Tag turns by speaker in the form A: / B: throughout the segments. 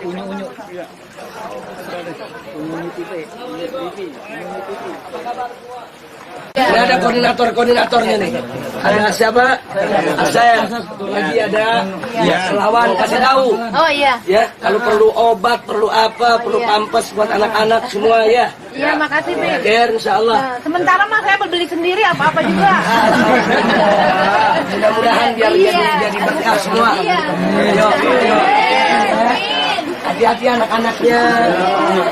A: Unyu-unyu. Unyu TV. Ini ada koordinatornya nih. Ada siapa? Saya. Lagi ada Selawan, kasih tahu.
B: Oh iya.
A: Ya, kalau perlu obat, perlu apa, perlu pampers buat anak-anak semua ya.
B: Iya, makasih, Bi.
A: Akhir insyaallah.
B: Nah, sementara mah saya beli sendiri apa-apa juga.
A: Mudah-mudahan biar jadi berkah semua.
B: Iya.
A: Ayo. Hati-hati anak-anaknya.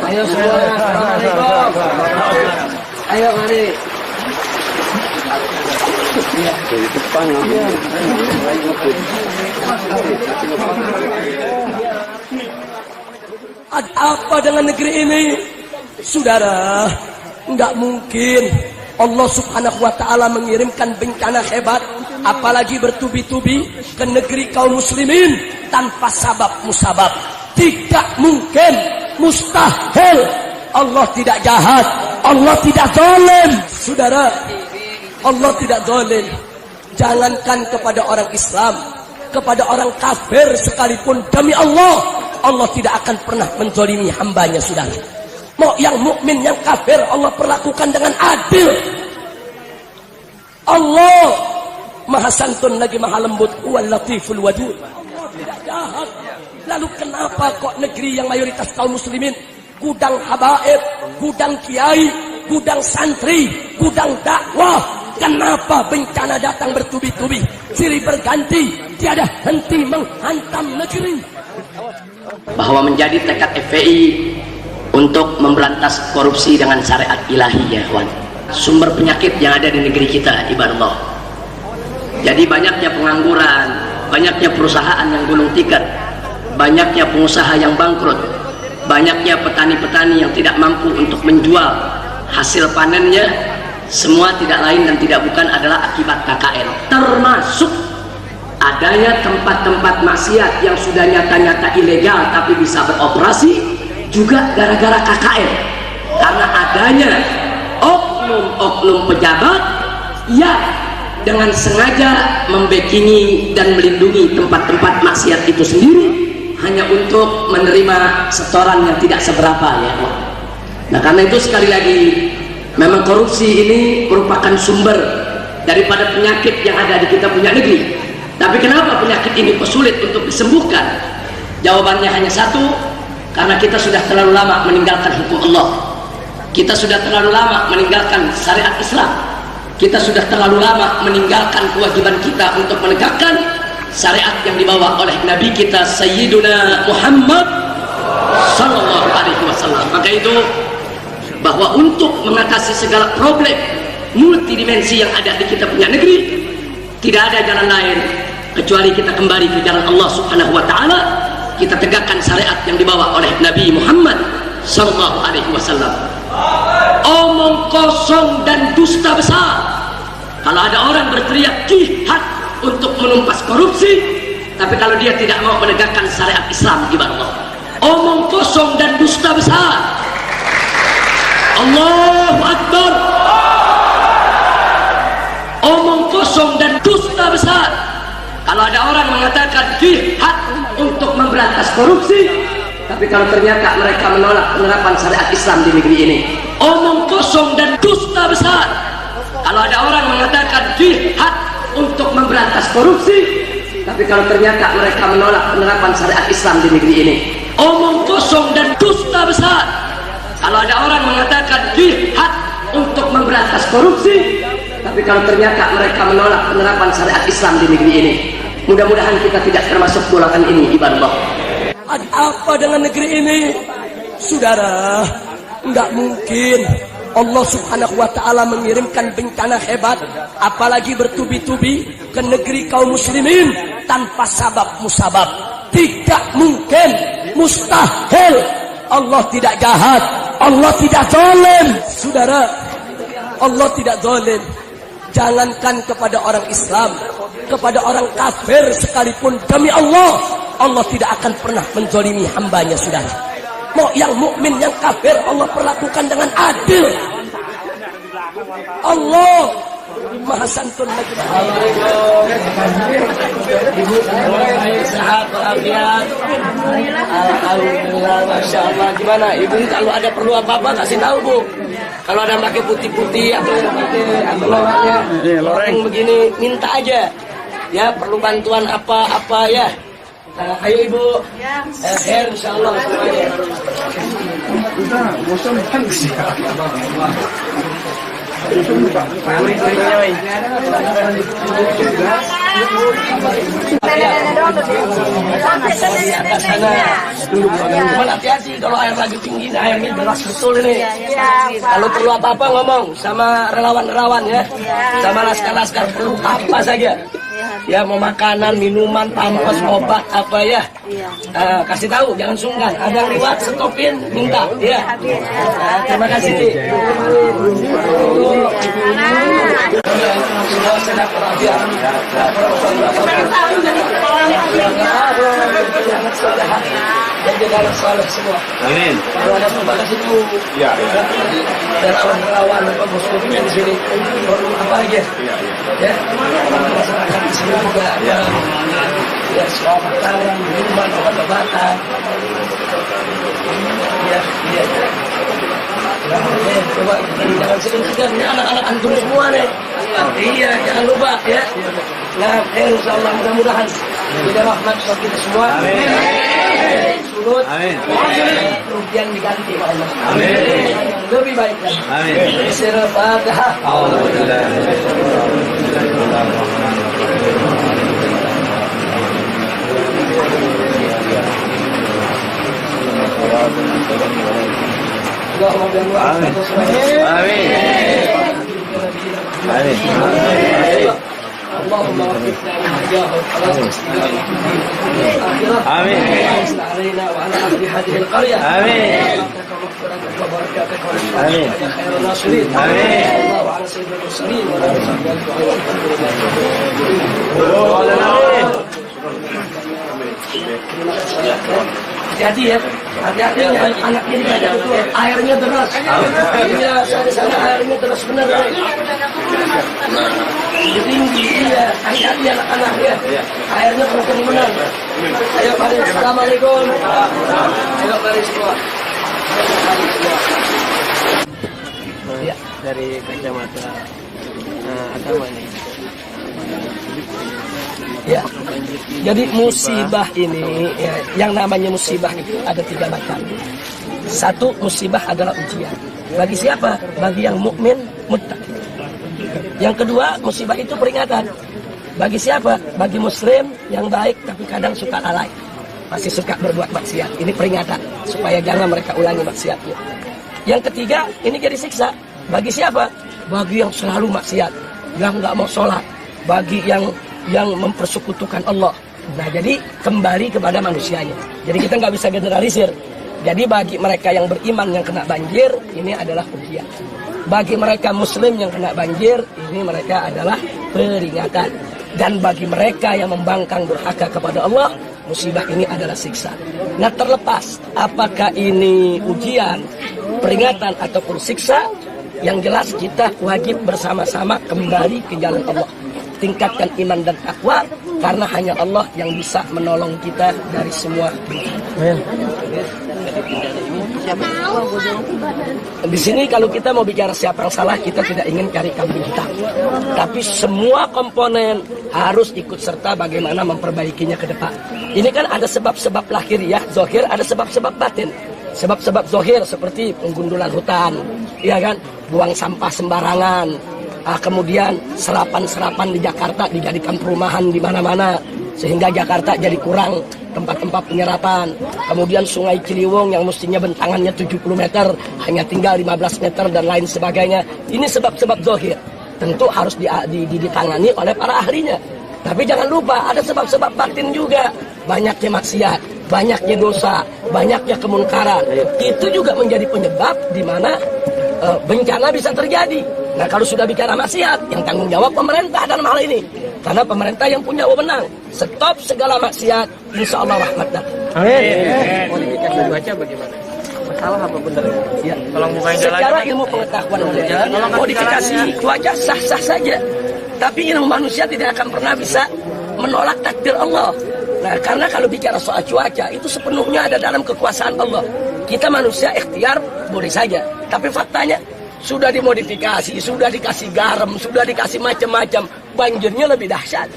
A: Ayo semua. Assalamualaikum. Ayo mari. Ya, dari depan apa dengan negeri ini? Saudara, enggak mungkin Allah Subhanahu wa ta'ala mengirimkan bencana hebat, apalagi bertubi-tubi ke negeri kaum muslimin tanpa sabab musabab. Tidak mungkin, mustahil. Allah tidak jahat, Allah tidak zalim. Saudara, Allah tidak zalim. Jangankan kepada orang Islam, kepada orang kafir sekalipun, demi Allah, Allah tidak akan pernah menzalimi hambanya, saudara. Mau yang mukmin, yang kafir, Allah perlakukan dengan adil. Allah Maha Santun lagi Maha Lembut, Wal Latiful Wadud. Tidak jahat. Lalu kenapa kok negeri yang mayoritas kaum muslimin, gudang habaib, gudang kiai, gudang santri, gudang dakwah, kenapa bencana datang bertubi-tubi, silih berganti, tiada henti menghantam negeri?
C: Bahwa menjadi tekad FPI untuk memberantas korupsi dengan syariat ilahi, ya kawan. Sumber penyakit yang ada di negeri kita, ibadallah. Jadi banyaknya pengangguran, banyaknya perusahaan yang gulung tikar, banyaknya pengusaha yang bangkrut, banyaknya petani-petani yang tidak mampu untuk menjual hasil panennya. Semua tidak lain dan tidak bukan adalah akibat KKN, termasuk adanya tempat-tempat maksiat yang sudah nyata-nyata ilegal tapi bisa beroperasi juga gara-gara KKN, karena adanya oknum-oknum pejabat yang dengan sengaja membackingi dan melindungi tempat-tempat maksiat itu sendiri hanya untuk menerima setoran yang tidak seberapa, ya. Nah, karena itu sekali lagi, memang korupsi ini merupakan sumber daripada penyakit yang ada di kita punya negeri. Tapi kenapa penyakit ini sulit untuk disembuhkan? Jawabannya hanya satu, karena kita sudah terlalu lama meninggalkan hukum Allah. Kita sudah terlalu lama meninggalkan syariat Islam. Kita sudah terlalu lama meninggalkan kewajiban kita untuk menegakkan syariat yang dibawa oleh Nabi kita Sayyiduna Muhammad Sallallahu Alaihi Wasallam. Maka itu, bahwa untuk mengatasi segala problem multidimensi yang ada di kita punya negeri, tidak ada jalan lain kecuali kita kembali ke jalan Allah Subhanahu wa ta'ala. Kita tegakkan syariat yang dibawa oleh Nabi Muhammad Sallallahu Alaihi Wasallam. Omong kosong dan dusta besar kalau ada orang berteriak jihad untuk menumpas korupsi, tapi kalau dia tidak mau menegakkan syariat Islam, ibarat omong kosong dan dusta besar. Allahu Akbar. Omong kosong dan dusta besar kalau ada orang mengatakan jihad untuk memberantas korupsi, tapi kalau ternyata mereka menolak penerapan syariat Islam di negeri ini. Omong kosong dan dusta besar kalau ada orang mengatakan jihad untuk memberantas korupsi, tapi kalau ternyata mereka menolak penerapan syariat Islam di negeri ini. Omong kosong dan dusta besar kalau ada orang mengatakan jihad untuk memberantas korupsi, tapi kalau ternyata mereka menolak penerapan syariat Islam di negeri ini. Mudah-mudahan kita tidak termasuk golongan ini, ibarat Allah.
A: Apa dengan negeri ini? Saudara, enggak mungkin Allah Subhanahu wa ta'ala mengirimkan bencana hebat, apalagi bertubi-tubi ke negeri kaum muslimin tanpa sabab musabab. Tidak mungkin, mustahil. Allah tidak jahat, Allah tidak zalim. Saudara, Allah tidak zalim. Jangankan kepada orang Islam, kepada orang kafir sekalipun, demi Allah, Allah tidak akan pernah menzalimi hambanya, saudara. Mau yang mukmin, yang kafir, Allah perlakukan dengan adil. Allah Maha Santun lagi. Ibu sehat walafiat. Alhamdulillah, masya Allah. Gimana ibu kalau ada perlu apa-apa kasih tahu bu. Kalau ada pakai putih-putih atau loreng begini minta aja. Ya perlu bantuan apa-apa ya. Ayo ibu. Khair insyaallah semuanya. Hati-hati kalau air lagi tinggi, airnya deras betul ini. Kalau perlu apa-apa ngomong sama relawan-relawan ya, sama laskar-laskar perlu apa saja. Ya mau makanan, minuman, pampers, obat apa ya. Kasih tahu, jangan sungkan. Ada yang lewat, stopin, minta. Ya. Terima kasih.
D: Amin.
A: Kalau ada apa kasih tahu. Ya. Dan lawan muslimnya di sini apa aja? Ya. Masyarakat di sini juga ya semua makanan, minuman, obat-obatan. Ya. Coba jangan sedih-sedih, ini anak-anak antum semua nih. Iya, jangan lupa ya. Nah, insyaallah mudah-mudahan kita rahmat bagi kita semua. Amin. Surut. Amin. Kerugian diganti oleh Allah. Amin. Lebih baik lagi. Amin. Surah Fatihah. اللهم وفقنا وإياه وخلاص آمين علينا وعلى أهل هذه القرية آمين وبركاتك آمين خير الناصرين آمين الله على سيد المرسلين وعلى hati-hati ya, hati-hati anaknya diajak itu airnya deras. Iya, di sana airnya deras benar. Tinggi, iya, hati-hati anak-anak ya. Airnya kencang benar. Ayo mari, assalamualaikum. Ayo mari semua. Ya, dari kacamata agama ini. Ya, jadi musibah ini, ya, yang namanya musibah itu ada 3 macam. Satu, musibah adalah ujian. Bagi siapa? Bagi yang mukmin, muttaqin. Yang kedua, musibah itu peringatan. Bagi siapa? Bagi muslim yang baik tapi kadang suka lalai, masih suka berbuat maksiat. Ini peringatan supaya jangan mereka ulangi maksiatnya. Yang ketiga, ini jadi siksa. Bagi siapa? Bagi yang selalu maksiat, yang nggak mau sholat, bagi yang mempersekutukan Allah. Nah, jadi kembali kepada manusianya. Jadi kita nggak bisa generalisir. Jadi bagi mereka yang beriman yang kena banjir, ini adalah ujian. Bagi mereka muslim yang kena banjir, ini mereka adalah peringatan. Dan bagi mereka yang membangkang durhaka kepada Allah, musibah ini adalah siksa. Nah, terlepas apakah ini ujian, peringatan ataupun siksa, yang jelas kita wajib bersama-sama kembali ke jalan Allah. Tingkatkan iman dan takwa, karena hanya Allah yang bisa menolong kita dari semua bencana. Di sini kalau kita mau bicara siapa yang salah, kita tidak ingin cari kambing hitam. Tapi semua komponen harus ikut serta bagaimana memperbaikinya ke depan. Ini kan ada sebab-sebab lahiriah, zahir, ada sebab-sebab batin. Sebab-sebab zahir seperti penggundulan hutan, ya kan, buang sampah sembarangan. Kemudian serapan-serapan di Jakarta dijadikan perumahan di mana-mana sehingga Jakarta jadi kurang tempat-tempat penyerapan. Kemudian Sungai Ciliwung yang mestinya bentangannya 70 meter hanya tinggal 15 meter dan lain sebagainya. Ini sebab-sebab zahir. Tentu harus ditangani oleh para ahlinya. Tapi jangan lupa ada sebab-sebab batin juga. Banyaknya maksiat, banyaknya dosa, banyaknya kemunkaran. Itu juga menjadi penyebab di mana bencana bisa terjadi. Nah, kalau sudah bicara maksiat, yang tanggung jawab pemerintah dalam hal ini. Karena pemerintah yang punya wewenang. Stop segala maksiat, insya Allah rahmat datang.
D: Amin. Kualifikasi baca bagaimana? salah apa benar?
A: Ya.
D: Tolong bukain jalan.
A: Secara ilmu pengetahuan modern, modifikasi cuaca sah-sah saja. Tapi ilmu manusia tidak akan pernah bisa menolak takdir Allah. Nah, karena kalau bicara soal cuaca, itu sepenuhnya ada dalam kekuasaan Allah. Kita manusia ikhtiar boleh saja. Tapi faktanya, sudah dimodifikasi, sudah dikasih garam, sudah dikasih macam-macam. Banjirnya lebih dahsyat.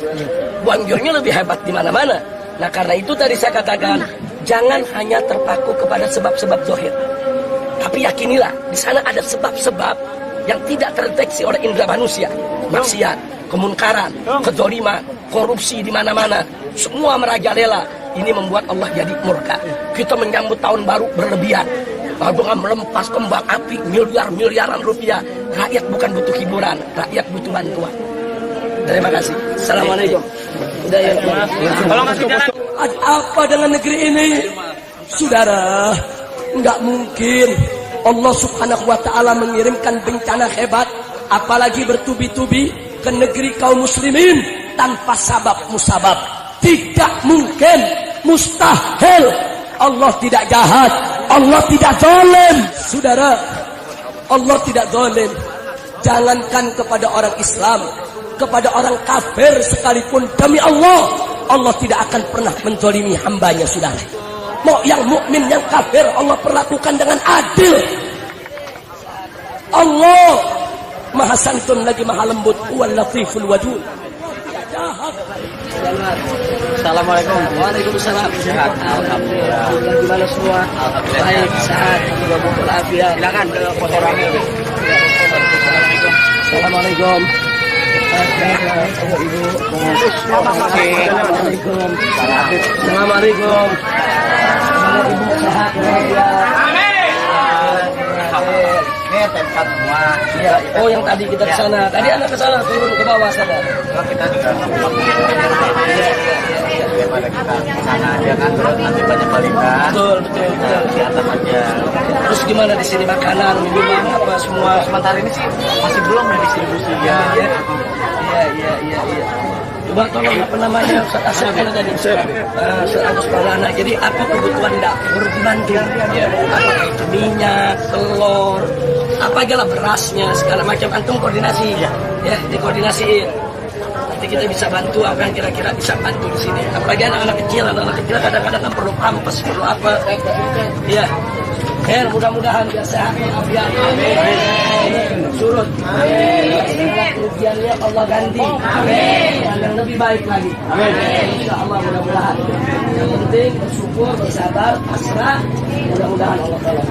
A: Banjirnya lebih hebat di mana-mana. Nah, karena itu tadi saya katakan, jangan hanya terpaku kepada sebab-sebab zahir. Tapi yakinilah, di sana ada sebab-sebab yang tidak terdeteksi oleh indera manusia. Maksiat, kemunkaran, kezaliman, korupsi di mana-mana. Semua merajalela. Ini membuat Allah jadi murka. Kita menyambut tahun baru berlebihan. Dengan melempas kembang api miliar-miliaran rupiah. Rakyat bukan butuh hiburan, rakyat butuh bantuan. Terima kasih. Assalamualaikum.
D: Tolong kasih jalan.
A: Ada apa dengan negeri ini? Saudara, nggak mungkin Allah subhanahu wa ta'ala mengirimkan bencana hebat, apalagi bertubi-tubi ke negeri kaum muslimin tanpa sabab musabab. Tidak mungkin, mustahil. Allah tidak jahat, Allah tidak zalim. Saudara, Allah tidak zalim. Jangankan kepada orang Islam, kepada orang kafir sekalipun, demi Allah, Allah tidak akan pernah menzalimi hambanya, saudara. Mau yang mukmin, yang kafir, Allah perlakukan dengan adil. Allah Maha Santun lagi Maha Lembut, Wal Latiful Wadud.
D: Assalamualaikum.
A: Waalaikumsalam.
D: Sehat.
A: Alhamdulillah. Gimana semua? Baik, sehat, semoga walafiat.
D: Silakan ke foto rame.
A: Assalamualaikum. Assalamualaikum. Assalamualaikum. Semoga ibu sehat, walafiat.
D: Ini tempat semua.
A: Ya, oh yang tadi kita ke sana. Tadi anak ke sana, turun ke bawah sana.
D: Kita juga daripada kita ke sana aja kan, terus nanti banyak balita.
A: Betul, betul, betul.
D: Di atas aja.
A: Terus gimana di sini, makanan, minuman, apa semua?
D: Sementara ini sih masih belum ya distribusi ya.
A: Iya. Coba tolong apa namanya Ustaz Asep kan tadi Ustaz Agus Maulana. Jadi apa kebutuhan dapur dibantu? Apakah itu minyak, telur, apa aja lah, berasnya segala macam. Antum koordinasi ya, dikoordinasiin. Nanti kita bisa bantu apa yang kira-kira bisa bantu di sini. Apalagi anak-anak kecil kadang-kadang kan perlu pampers, perlu apa? Iya. Mudah-mudahan biar sehat, walafiat. Surut. Kerugiannya Allah ganti. Yang lebih baik lagi. Insya Allah, mudah-mudahan. Yang penting bersyukur, bersabar, pasrah. Mudah-mudahan Allah tolong.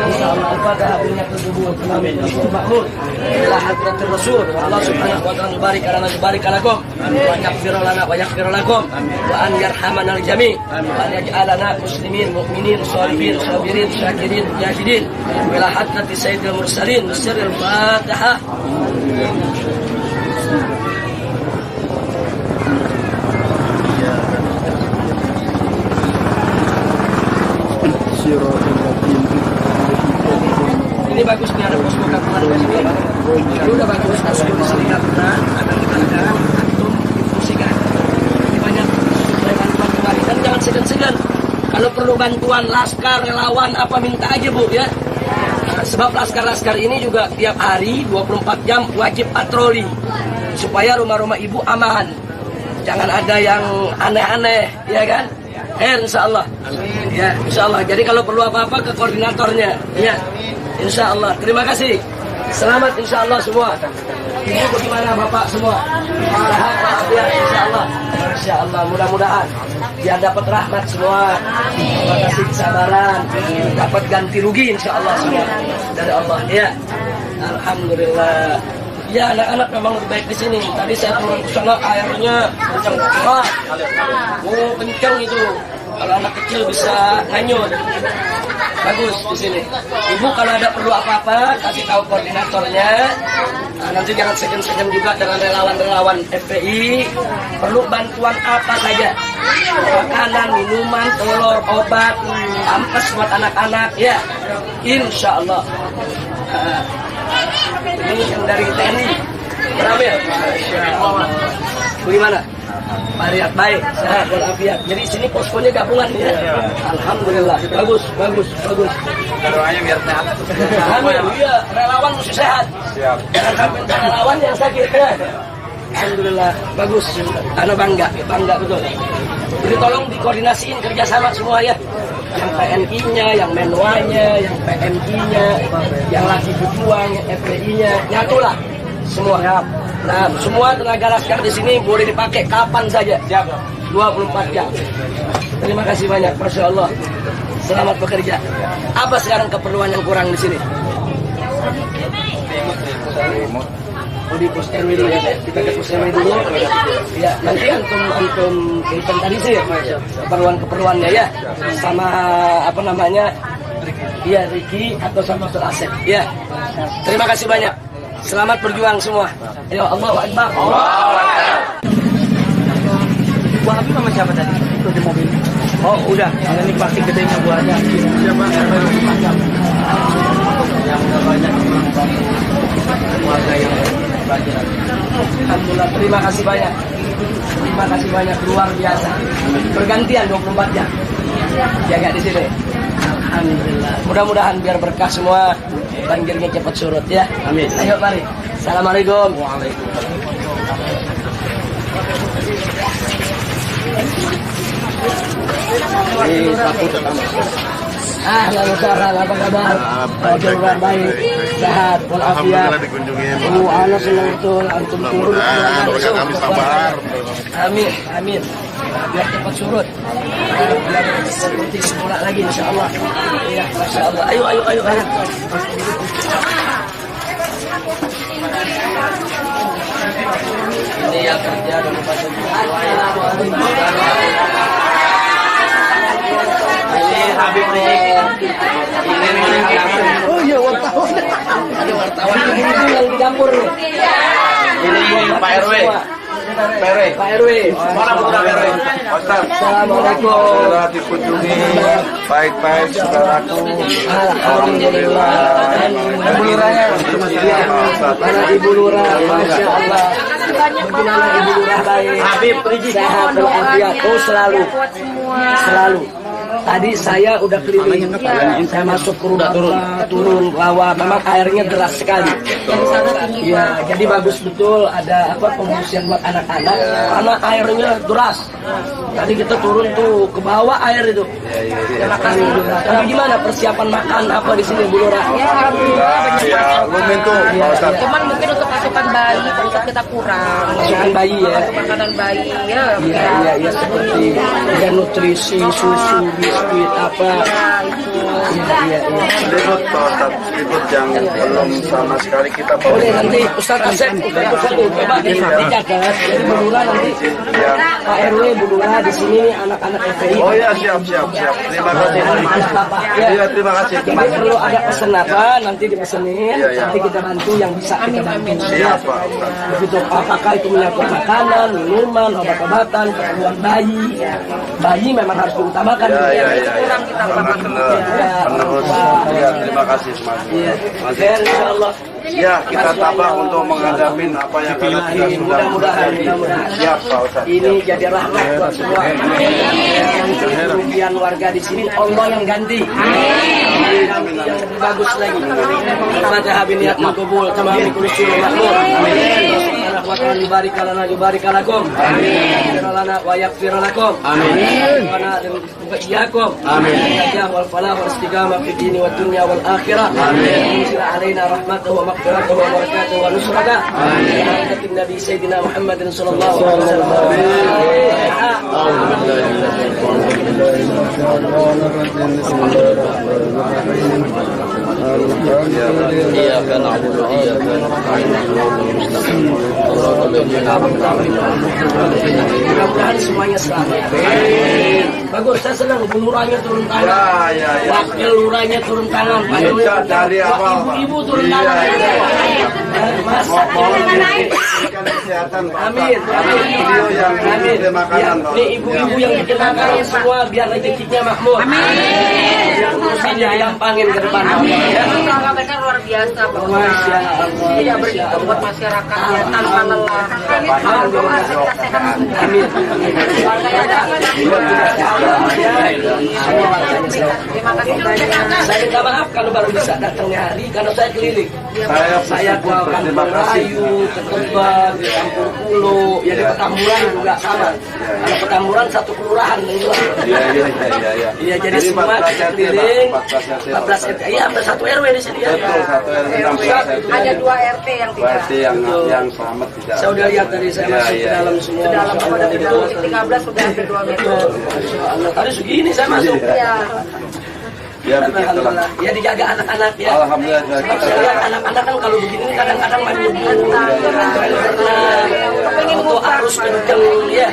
A: Insya Allah, al-Fatihah punya kesubuhan. Amin. Makmur. Ila hadratir Rasul. Allah subhanahu wa ta'ala barik alana barik alakum. Wa yaghfir lana wa yaghfir lakum. Wa an yarhamana al-jami'. Wa an yaj'alana muslimin, mu'minin, shalihin, sabirin, syakirin, mujahidin. Ila hadrati sayyidil mursalin. Sirril Fatihah. Ini bagus nih, ada posko gabungan di sini. Ini udah bagus, posko di sini gabungan. Akan kita lihat, antum diskusikan. Ini banyak bantuan kembali. Dan jangan segan-segan. Kalau perlu bantuan laskar, relawan, apa minta aja bu ya. Sebab laskar-laskar ini juga tiap hari 24 jam wajib patroli supaya rumah-rumah ibu aman. Jangan ada yang aneh-aneh, ya kan? Insya Allah. Ya, insya Allah. Jadi kalau perlu apa-apa ke koordinatornya, ya. Insya Allah. Terima kasih. Selamat insya Allah semua. Ibu bagaimana bapak semua? Ya, insya Allah. Insya Allah. Mudah-mudahan biar dapat rahmat semua. Terima kasih kesabaran. Dapat ganti rugi insya Allah semua dari Allah. Ya. Alhamdulillah. Ya, anak-anak memang lebih baik di sini. Tadi saya turun ke sana, airnya kencang banget. Oh, kencang itu. Kalau anak kecil bisa nganyut. Bagus di sini. Ibu kalau ada perlu apa-apa, kasih tahu koordinatornya. Nah, nanti jangan segan-segan juga dengan relawan-relawan FPI. Perlu bantuan apa saja. Makanan, minuman, telur, obat, pampers buat anak-anak. Ya, insya Allah. Ini yang dari TNI. Berambil. Bagaimana? Mariat baik, sehat walafiat. Jadi sini poskonya gabungan ya. Alhamdulillah, bagus.
D: Doanya biar sehat.
A: Iya, relawan mesti sehat.
D: Siap.
A: Jangan sampai relawan yang sakit ya. Alhamdulillah, bagus. Karena bangga betul. Jadi tolong dikoordinasiin kerjasama semua ya. Yang PNI-nya, yang Menwa-nya, yang PMI-nya, yang lagi berjuang, yang FPI-nya, nyatulah semua. Nah, semua tenaga laskar di sini boleh dipakai kapan saja. 24 jam. Terima kasih banyak, Masya Allah. Selamat bekerja. Apa sekarang keperluan yang kurang di sini? Oh, di pos RW dulu ya, kita ke pos RW dulu. Ya, nanti antum inventarisir keperluannya ya, sama apa namanya, ya Riki atau sama Ustaz Asep. Ya, terima kasih banyak. Selamat berjuang semua. Ya Allahu Akbar.
D: Bu Habib sama siapa tadi? Itu di mobil. Oh udah, ini plastik gedenya Bu aja. Siapa? Yang banyak warga yang banjir.
A: Alhamdulillah, terima kasih banyak. Terima kasih banyak, luar biasa. Bergantian 24 jam. Jaga di sini. Alhamdulillah. Mudah-mudahan biar berkah semua, banjirnya cepat surut ya.
D: Amin.
A: Ayo mari. Assalamualaikum. Ahlan wa sahlan, apa kabar? Alhamdulillah baik, sehat walafiat. Ibu ana senang betul antum turun langsung.
E: Kami sabar.
A: Amin. Biar cepat surut. Biar seperti semula lagi insyaallah. Ya, masyaallah. Ayo. Ini yang kerja dan
D: Habib Rizik.
A: Oh iya, wartawan. Ada wartawan yang di dapur nih.
D: Ini Pak RW.
A: Pak RW.
D: Mana Pak RW? Ustaz.
A: Assalamualaikum.
E: Saudara dikunjungi baik-baik saudaraku.
A: Alhamdulillah.
E: Ibu Lurahnya
A: Mana Ibu Lurah? Masya Allah. Bagaimana Ibu Lurah baik?
D: Habib Rizik.
A: Sehat walafiat. Oh selalu. Tadi saya udah keliling, saya masuk ke rumah, turun rawa, memang airnya deras sekali. Ya, jadi bagus betul ada apa pengungsian buat anak-anak, karena airnya deras. Tadi kita turun tuh ke bawah air itu. Alhamdulillah. Tapi gimana persiapan makan apa di sini Bu Lurah?
B: Ya alhamdulillah banyak
E: ya belum itu Pak Ustaz.
B: Cuman mungkin untuk asupan bayi untuk kita kurang.
A: Masukan bayi ya.
B: Untuk makanan bayi ya.
A: Iya seperti ada nutrisi, susu, biskuit apa. Iya.
E: Berikut Pak Ustaz, berikut yang belum sama sekali kita bawa.
A: Boleh nanti Ustaz Asep, coba dicatat. Jadi Bu Lurah nanti Pak RW Bu Lurah di sini anak-anak FPI.
E: Oh ya siap. Terima kasih. Iya terima kasih.
A: Jadi perlu ada pesan apa nanti dipesenin, nanti kita bantu yang bisa kita bantu.
E: Siap Pak Ustaz.
A: Begitu, apakah itu menyangkut makanan, minuman, obat-obatan, keperluan bayi. Bayi memang harus diutamakan.
E: Ya.
B: Kurang kita
E: Penerus. Ya terima kasih semuanya.
A: Iya. Ya, insyaallah.
E: Ya kita tabah untuk menghadapi apa yang kita sudah
A: Mudah-mudahan.
E: Siap Pak Ustaz.
A: Ini jadi rahmat buat semua. Yang kerugian warga di sini Allah yang ganti. Amin. Yang lebih bagus lagi. Fatihah biniat makbul tamam kursi makmur. Amin. Wa ta'ala yubarik lakum. Amin. Lana wa yaghfir lakum. Amin. Wa na'udzu iyyakum. Amin. Najah wal falah wal istiqamah fi dini wad dunya wal akhirah. Amin. Insya alaina rahmatuhu wa maghfiratuhu wa barakatuhu wa nusrata. Amin. Hakim Nabi Sayyidina Muhammadin sallallahu alaihi wasallam.
D: Iyyaka na'budu wa iyyaka nasta'in.
A: Mudah-mudahan semuanya selamat. Bagus, saya senang Bu Lurahnya turun tangan.
E: Ya.
A: Wakil Lurahnya turun tangan. Pak RW
E: Dari awal, Pak.
A: Ibu turun tangan. Mas,
E: Berikan kesehatan Pak.
A: Amin.
E: Beliau yang beri makanan Pak.
A: Ini ibu-ibu yang bikin makanan semua biar rezekinya makmur. Amin. Biar urusannya gampangin ke depan. Ya.
B: Usaha mereka luar biasa, Pak.
A: Masya Allah.
B: Tidak berhitung buat masyarakat ya, tanpa lelah.
A: Amin.
B: Terima kasih banyak.
A: Saya minta maaf kalau baru bisa datangnya hari karena saya keliling. Saya ke Kampung Melayu, ke Tebang, ke Kampung Pulo, ya di Petamburan juga sama. Kalau Petamburan satu kelurahan juga.
E: Iya.
A: Iya, jadi semua keliling. 14 RT, iya hampir 1 RW di sini ya.
E: Betul, 1 RW 16 RT.
B: Ada 2 RT yang tidak.
E: Berarti yang selamat tidak.
A: Saya udah lihat tadi saya masuk ke dalam semua.
B: Dalam
A: Masya Allah,
B: ada
A: itu.
B: 13 sudah hampir 2 meter.
A: Masya Allah, tadi segini saya masuk.
B: Ya.
E: Ya begitulah.
A: Alhamdulillah. Ya dijaga anak-anak ya.
E: Alhamdulillah.
A: Sebab saya lihat anak-anak kan kalau begini kadang-kadang main nyebrang atau arus kenceng ya.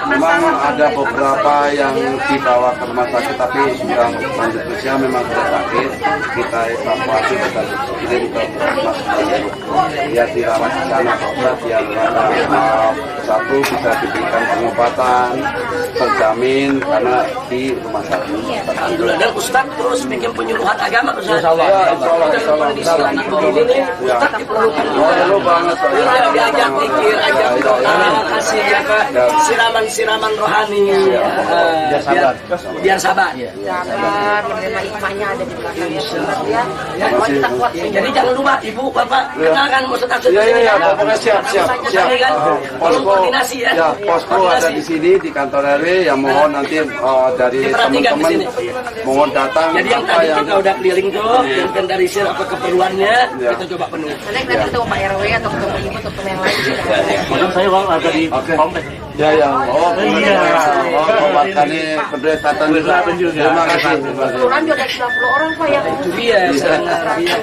E: Memang ada beberapa yang dibawa ke rumah sakit tapi sudah lanjut usia memang sudah sakit. Kita evakuasi kita kirim ke rumah sakit. Dia dirawat di sana biar satu bisa diberikan pengobatan terjamin karena di rumah sakit.
A: Alhamdulillah. Dan Ustadz terus bikin penyuluhan agama Ustadz.
E: Ya, insya Allah.
A: Dalam kondisi anak begini nih, Ustadz diperlukan juga.
E: Perlu banget.
A: Dia diajak pikir, ajak doa, kasih apa siraman-siraman rohani. Biar sabar.
B: Sabar, menerima hikmahnya ada di belakangnya. Ya. Pokoknya kita kuat.
A: Jadi jangan lupa ibu bapak kenalkan Ustadz
E: Iya, pokoknya siap.
A: Ini kan tolong koordinasi ya.
E: Ya, posko ada di sini di kantor RW yang mohon nanti dari
A: Diperhatikan di
E: teman-teman
A: sini.
E: mohon datang
A: Jadi yang tadi kita udah keliling tuh, yang dari sini apa keperluannya, kita coba penuhi.
B: Nanti ketemu Pak RW atau ketemu ibu atau ketemu yang lain.
D: Madam saya bang ada di komplek.
E: Ya. Membuatkan pendekatan juga. Terima kasih.
B: Kelurahan juga ada 90 orang Pak yang
A: Itu dia, sangat iya.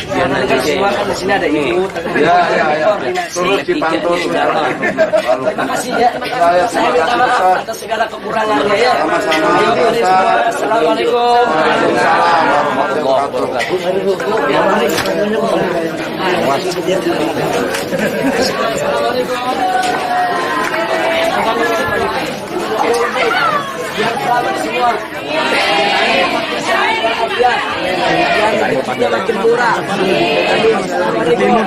A: Ya, nanti kan semua kan di sini ada ibu,
E: Ya.
A: koordinasi.
E: Terus dipantau.
A: Terima kasih ya. Saya minta maaf atas segala kekurangannya ya.
E: Sama-sama.
A: Ayo, mari semua. Assalamualaikum. Biar selamat semua. Biar rezekinya makin murah. Amin. Assalamualaikum.